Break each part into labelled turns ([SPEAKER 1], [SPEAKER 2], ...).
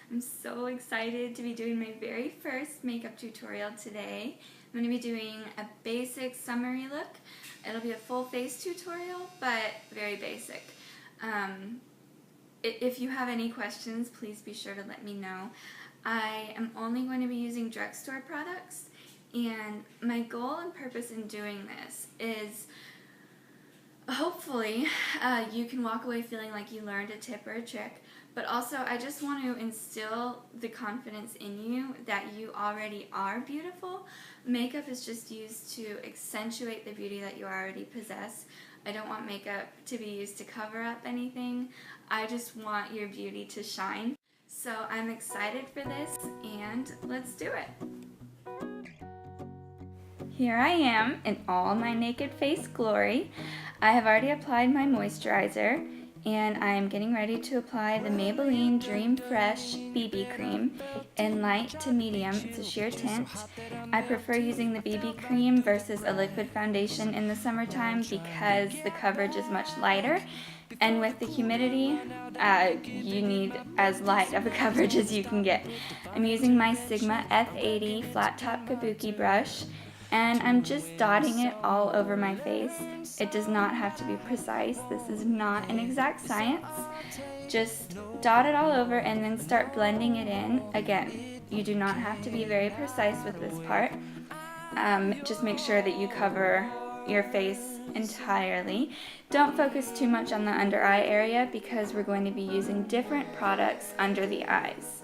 [SPEAKER 1] I'm so excited to be doing my very first makeup tutorial today. I'm going to be doing a basic summery look. It'll be a full face tutorial, but very basic. If you have any questions, please be sure to let me know. I am only going to be using drugstore products, and my goal and purpose in doing this is hopefully you can walk away feeling like you learned a tip or a trick, but also I just want to instill the confidence in you that you already are beautiful. Makeup is just used to accentuate the beauty that you already possess. I don't want makeup to be used to cover up anything. I just want your beauty to shine. So I'm excited for this, and let's do it. Here I am in all my naked face glory. I have already applied my moisturizer, and I'm getting ready to apply the Maybelline Dream Fresh BB Cream in light to medium. It's a sheer tint. I prefer using the BB cream versus a liquid foundation in the summertime because the coverage is much lighter, and with the humidity, you need as light of a coverage as you can get. I'm using my Sigma F80 flat top kabuki brush, and I'm just dotting it all over my face. It does not have to be precise. This is not an exact science. Just dot it all over and then start blending it in. Again, you do not have to be very precise with this part. Just make sure that you cover your face entirely. Don't focus too much on the under eye area because we're going to be using different products under the eyes.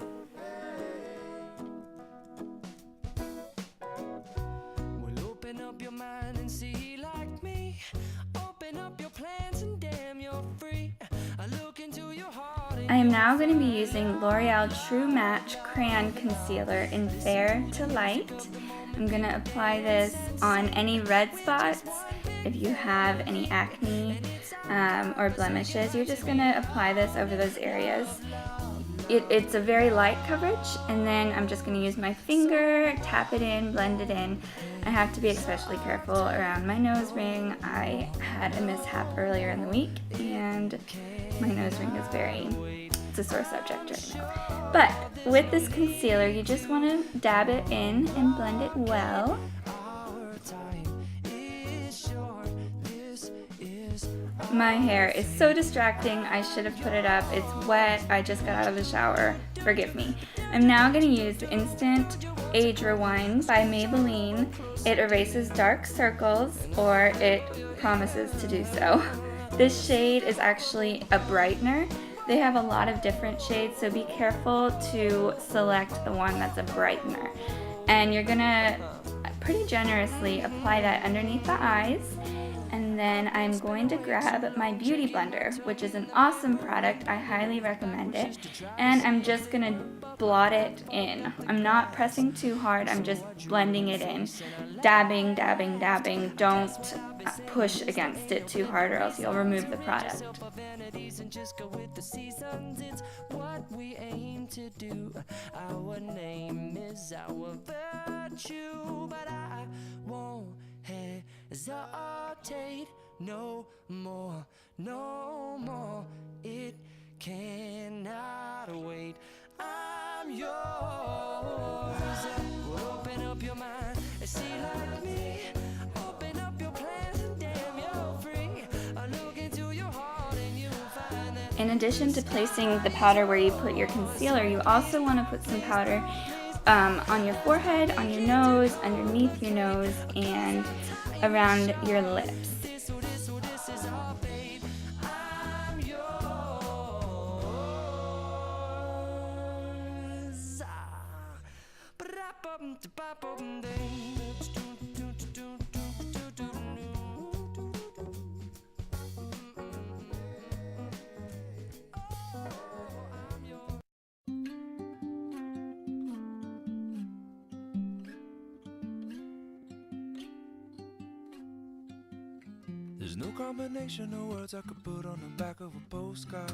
[SPEAKER 1] I am now going to be using L'Oreal True Match Crayon Concealer in Fair to Light. I'm going to apply this on any red spots. If you have any acne or blemishes, you're just going to apply this over those areas. It's a very light coverage, and then I'm just going to use my finger, tap it in, blend it in. I have to be especially careful around my nose ring. I had a mishap earlier in the week, and my nose ring is it's a sore subject right now. But with this concealer, you just want to dab it in and blend it well. My hair is so distracting. I should have put it up. It's wet. I just got out of the shower. Forgive me. I'm now going to use Instant Age Rewind by Maybelline. It erases dark circles, or it promises to do so. This shade is actually a brightener. They have a lot of different shades, so be careful to select the one that's a brightener. And you're going to pretty generously apply that underneath the eyes. And then I'm going to grab my Beauty Blender, which is an awesome product. I highly recommend it. And I'm just going to blot it in. I'm not pressing too hard. I'm just blending it in. Dabbing, dabbing, dabbing. Don't push against it too hard or else you'll remove the product. Our name is our virtue, but I won't hesitate no more, no more. It cannot wait. I'm yours. Open up your mind and see like me. Open up your plans and damn, you're free. I look into your heart and you'll find that. In addition to placing the powder where you put your concealer, you also want to put some powder on your forehead, on your nose, underneath your nose, and around your lips.
[SPEAKER 2] There's no combination of words I could put on the back of a postcard.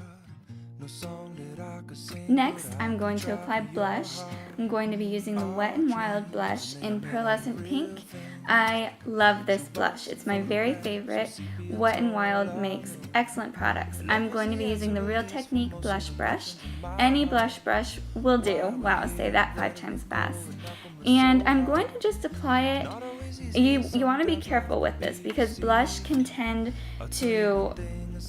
[SPEAKER 1] Next, I'm going to apply blush. I'm going to be using the Wet n Wild blush in Pearlescent Pink. I love this blush. It's my very favorite. Wet n Wild makes excellent products. I'm going to be using the Real Technique blush brush. Any blush brush will do. Wow, say that 5 times fast. And I'm going to just apply it. You want to be careful with this because blush can tend to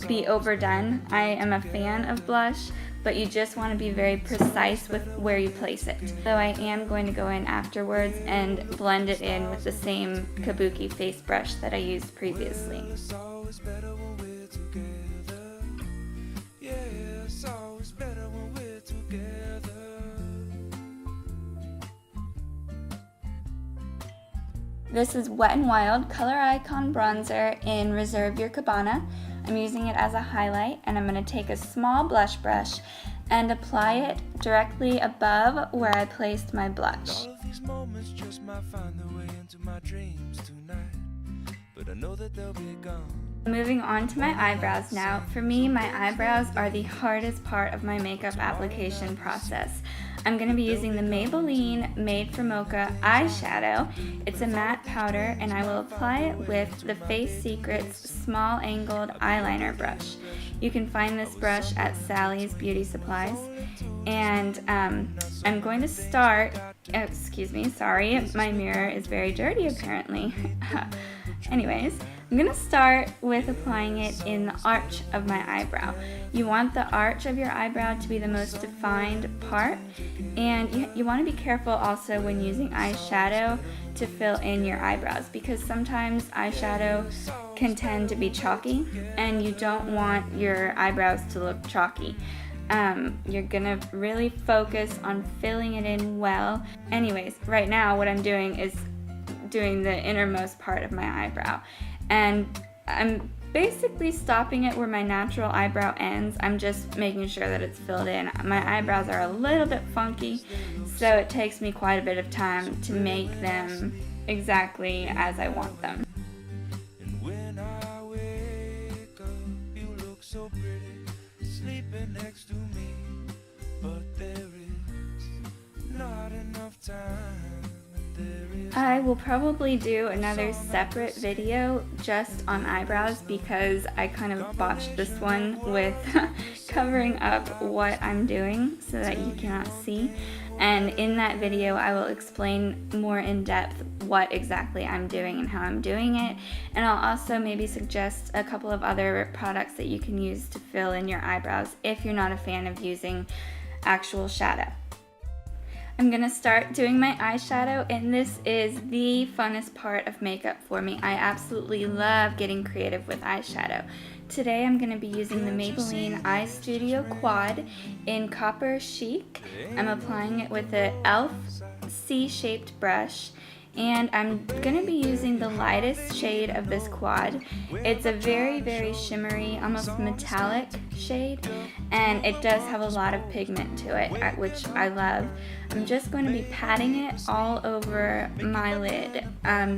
[SPEAKER 1] be overdone. I am a fan of blush, but you just want to be very precise with where you place it. So I am going to go in afterwards and blend it in with the same Kabuki face brush that I used previously. This is Wet n Wild Color Icon Bronzer in Reserve Your Cabana. I'm using it as a highlight, and I'm going to take a small blush brush and apply it directly above where I placed my blush. Moving on to my eyebrows now. For me, my eyebrows are the hardest part of my makeup application process. I'm going to be using the Maybelline Made for Mocha eyeshadow. It's a matte powder, and I will apply it with the Face Secrets Small Angled Eyeliner Brush. You can find this brush at Sally's Beauty Supplies. And I'm going to start, excuse me, sorry, my mirror is very dirty apparently. Anyways, I'm going to start with applying it in the arch of my eyebrow. You want the arch of your eyebrow to be the most defined part, and you want to be careful also when using eyeshadow to fill in your eyebrows, because sometimes eyeshadow can tend to be chalky and you don't want your eyebrows to look chalky. You're gonna really focus on filling it in well. Anyways, right now what I'm doing is doing the innermost part of my eyebrow, and I'm basically stopping it where my natural eyebrow ends. I'm just making sure that it's filled in. My eyebrows are a little bit funky, so it takes me quite a bit of time to make them exactly as I want them.
[SPEAKER 2] And when I wake up, you look so pretty, sleeping next to me, but there is not enough time.
[SPEAKER 1] I will probably do another separate video just on eyebrows because I kind of botched this one with covering up what I'm doing so that you cannot see. And in that video I will explain more in depth what exactly I'm doing and how I'm doing it. And I'll also maybe suggest a couple of other products that you can use to fill in your eyebrows if you're not a fan of using actual shadow. I'm going to start doing my eyeshadow, and this is the funnest part of makeup for me. I absolutely love getting creative with eyeshadow. Today I'm going to be using the Maybelline Eye Studio Quad in Copper Chic. I'm applying it with the e.l.f. C-shaped brush, and I'm going to be using the lightest shade of this quad. It's a very, very shimmery, almost metallic shade, and it does have a lot of pigment to it, which I love. I'm just going to be patting it all over my lid.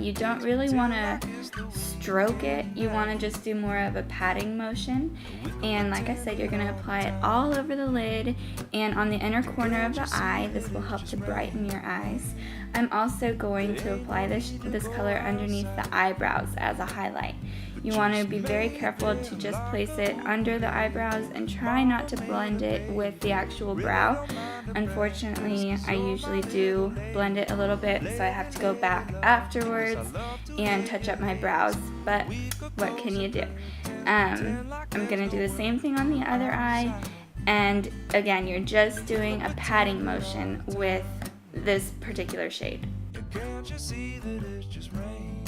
[SPEAKER 1] You don't really want to stroke it. You want to just do more of a patting motion. And like I said, you're going to apply it all over the lid and on the inner corner of the eye. This will help to brighten your eyes. I'm also going to apply this color underneath the eyebrows as a highlight. You want to be very careful to just place it under the eyebrows and try not to blend it with the actual brow. Unfortunately, I usually do blend it a little bit, so I have to go back afterwards and touch up my brows, but what can you do? I'm going to do the same thing on the other eye, and again, you're just doing a patting motion with this particular shade.
[SPEAKER 2] Can't you see that it's just raining?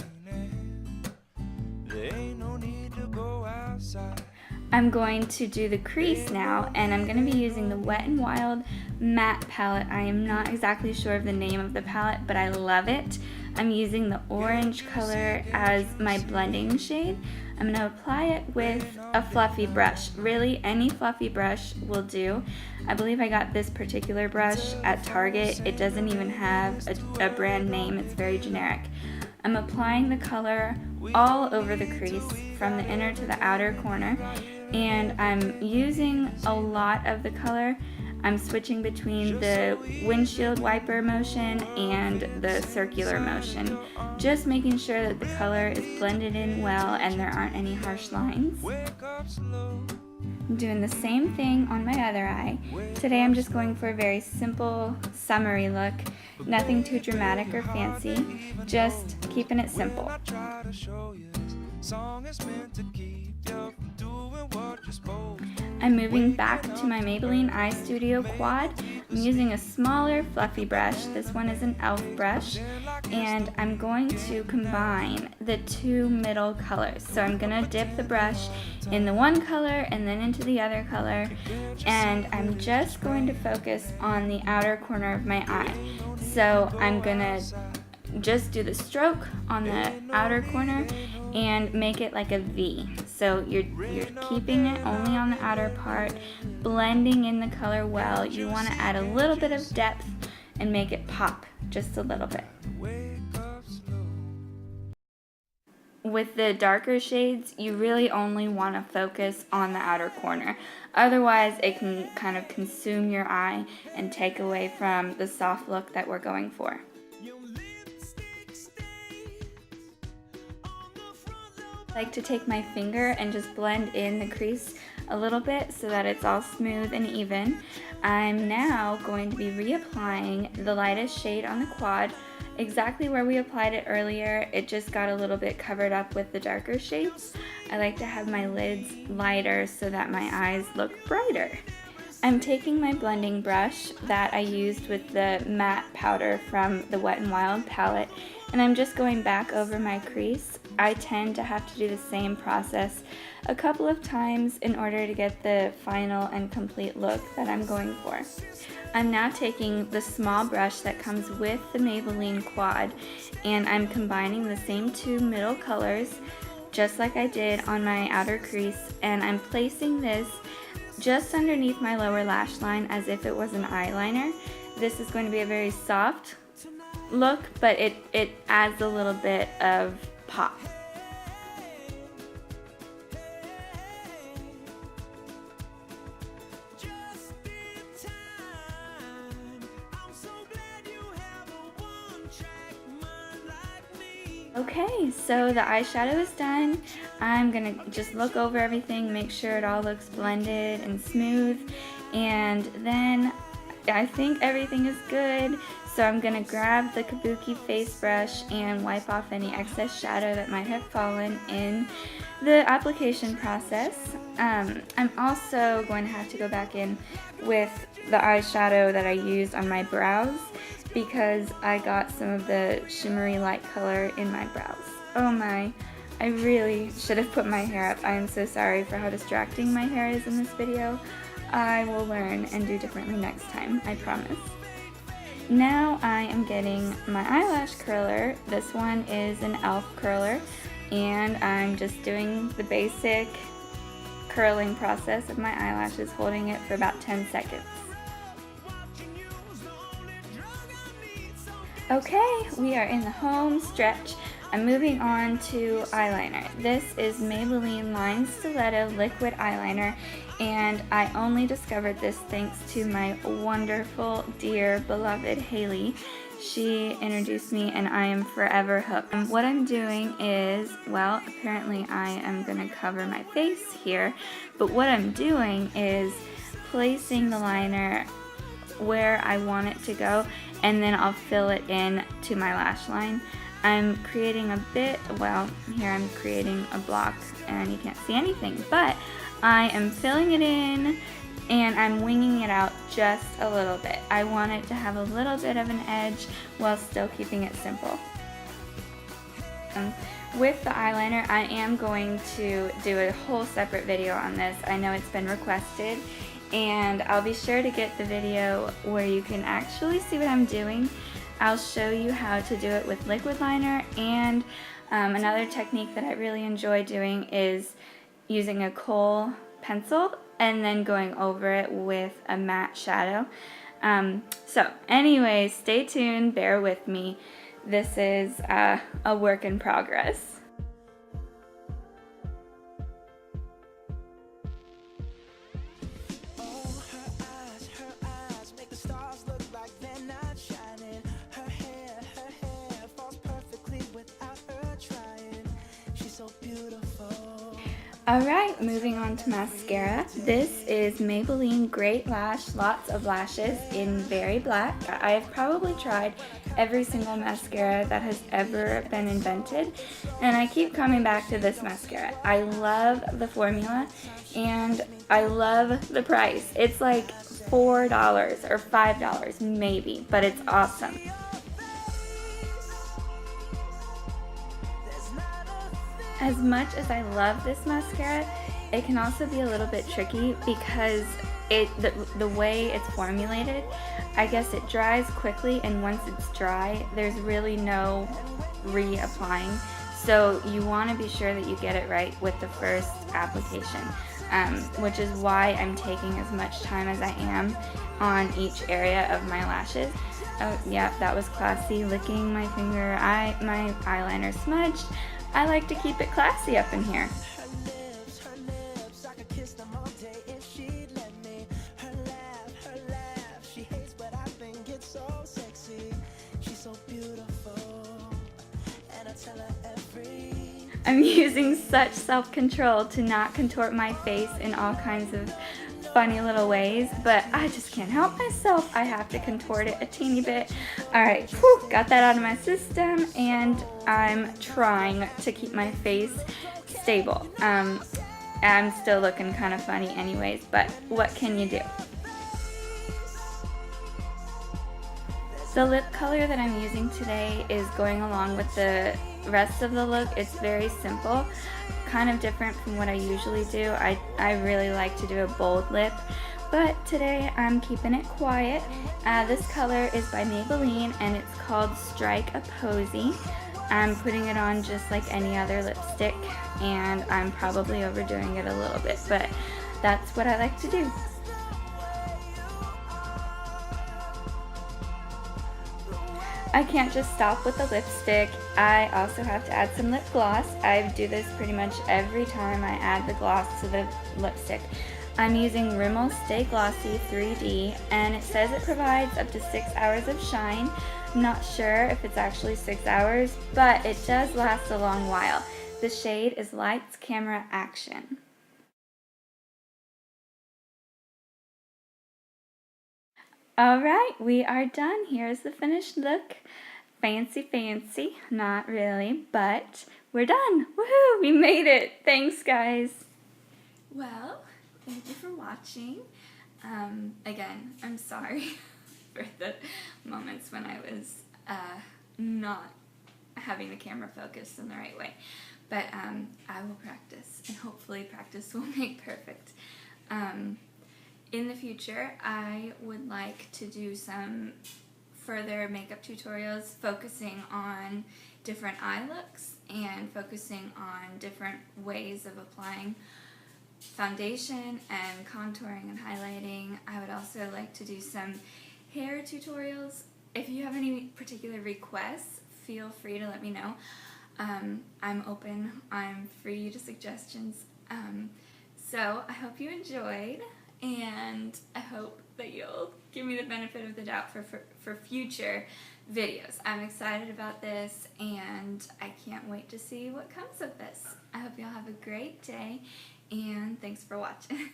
[SPEAKER 2] There ain't no need to go outside.
[SPEAKER 1] I'm going to do the crease now, and I'm going to be using the Wet n Wild matte palette. I am not exactly sure of the name of the palette, but I love it. I'm using the orange color as my blending shade. I'm going to apply it with a fluffy brush. Really, any fluffy brush will do. I believe I got this particular brush at Target. It doesn't even have a brand name. It's very generic. I'm applying the color all over the crease from the inner to the outer corner, and I'm using a lot of the color. I'm switching between the windshield wiper motion and the circular motion, just making sure that the color is blended in well and there aren't any harsh lines. I'm doing the same thing on my other eye. Today I'm just going for a very simple, summery look. Nothing too dramatic or fancy, just keeping it simple. I'm moving back to my Maybelline Eye Studio Quad. I'm using a smaller, fluffy brush. This one is an e.l.f. brush, and I'm going to combine the two middle colors. So I'm gonna dip the brush in the one color and then into the other color, and I'm just going to focus on the outer corner of my eye. So I'm gonna just do the stroke on the outer corner and make it like a V. So you're keeping it only on the outer part, blending in the color well. You want to add a little bit of depth and make it pop just a little bit. With the darker shades, you really only want to focus on the outer corner. Otherwise, it can kind of consume your eye and take away from the soft look that we're going for. I like to take my finger and just blend in the crease a little bit so that it's all smooth and even. I'm now going to be reapplying the lightest shade on the quad, exactly where we applied it earlier. It just got a little bit covered up with the darker shades. I like to have my lids lighter so that my eyes look brighter. I'm taking my blending brush that I used with the matte powder from the Wet n Wild palette, and I'm just going back over my crease. I tend to have to do the same process a couple of times in order to get the final and complete look that I'm going for. I'm now taking the small brush that comes with the Maybelline Quad, and I'm combining the same two middle colors just like I did on my outer crease, and I'm placing this just underneath my lower lash line as if it was an eyeliner. This is going to be a very soft look, but it adds a little bit of pop. Okay, so the eyeshadow is done. I'm gonna just look over everything, make sure it all looks blended and smooth, and then I think everything is good. So I'm gonna grab the Kabuki face brush and wipe off any excess shadow that might have fallen in the application process. I'm also going to have to go back in with the eyeshadow that I used on my brows because I got some of the shimmery light color in my brows. Oh my, I really should have put my hair up. I am so sorry for how distracting my hair is in this video. I will learn and do differently next time, I promise. Now I am getting my eyelash curler. This one is an e.l.f. curler, and I'm just doing the basic curling process of my eyelashes, holding it for about 10 seconds. Okay, we are in the home stretch. I'm moving on to eyeliner. This is Maybelline Line Stiletto Liquid Eyeliner, and I only discovered this thanks to my wonderful, dear, beloved Haley. She introduced me and I am forever hooked. And what I'm doing is, well, apparently I am going to cover my face here, but what I'm doing is placing the liner where I want it to go, and then I'll fill it in to my lash line. I'm creating a bit, well, here I'm creating a block and you can't see anything, but I am filling it in and I'm winging it out just a little bit. I want it to have a little bit of an edge while still keeping it simple. With the eyeliner, I am going to do a whole separate video on this. I know it's been requested, and I'll be sure to get the video where you can actually see what I'm doing. I'll show you how to do it with liquid liner, and another technique that I really enjoy doing is using a kohl pencil and then going over it with a matte shadow. So anyway, stay tuned, bear with me. this is a work in progress. Alright, moving on to mascara. This is Maybelline Great Lash Lots of Lashes in Very Black. I've probably tried every single mascara that has ever been invented, and I keep coming back to this mascara. I love the formula, and I love the price. It's like $4 or $5 maybe, but it's awesome. As much as I love this mascara, it can also be a little bit tricky because the way it's formulated, I guess it dries quickly, and once it's dry, there's really no reapplying. So you want to be sure that you get it right with the first application, which is why I'm taking as much time as I am on each area of my lashes. Oh yeah, that was classy, licking my finger, my eyeliner smudged. I like to keep it classy up in here. I'm using such self-control to not contort my face in all kinds of funny little ways, but I just can't help myself. I have to contort it a teeny bit. Alright, got that out of my system, and I'm trying to keep my face stable. I'm still looking kind of funny anyways, but what can you do? The lip color that I'm using today is going along with the rest of the look. It's very simple, kind of different from what I usually do. I really like to do a bold lip, but today I'm keeping it quiet. This color is by Maybelline, and it's called Strike a Posy. I'm putting it on just like any other lipstick, and I'm probably overdoing it a little bit, but that's what I like to do. I can't just stop with the lipstick. I also have to add some lip gloss. I do this pretty much every time I add the gloss to the lipstick. I'm using Rimmel Stay Glossy 3D, and it says it provides up to 6 hours of shine. I'm not sure if it's actually 6 hours, but it does last a long while. The shade is Lights, Camera, Action. Alright, we are done. Here's the finished look. Fancy, fancy. Not really, but we're done. Woohoo! We made it! Thanks, guys. Well, thank you for watching. Again, I'm sorry for the moments when I was not having the camera focused in the right way. But I will practice, and hopefully practice will make perfect. In the future, I would like to do some further makeup tutorials focusing on different eye looks and focusing on different ways of applying foundation and contouring and highlighting. I would also like to do some hair tutorials. If you have any particular requests, feel free to let me know. I'm open. I'm free to suggestions. So I hope you enjoyed, and I hope that you'll give me the benefit of the doubt for future videos. I'm excited about this, and I can't wait to see what comes of this. I hope y'all have a great day, and thanks for watching.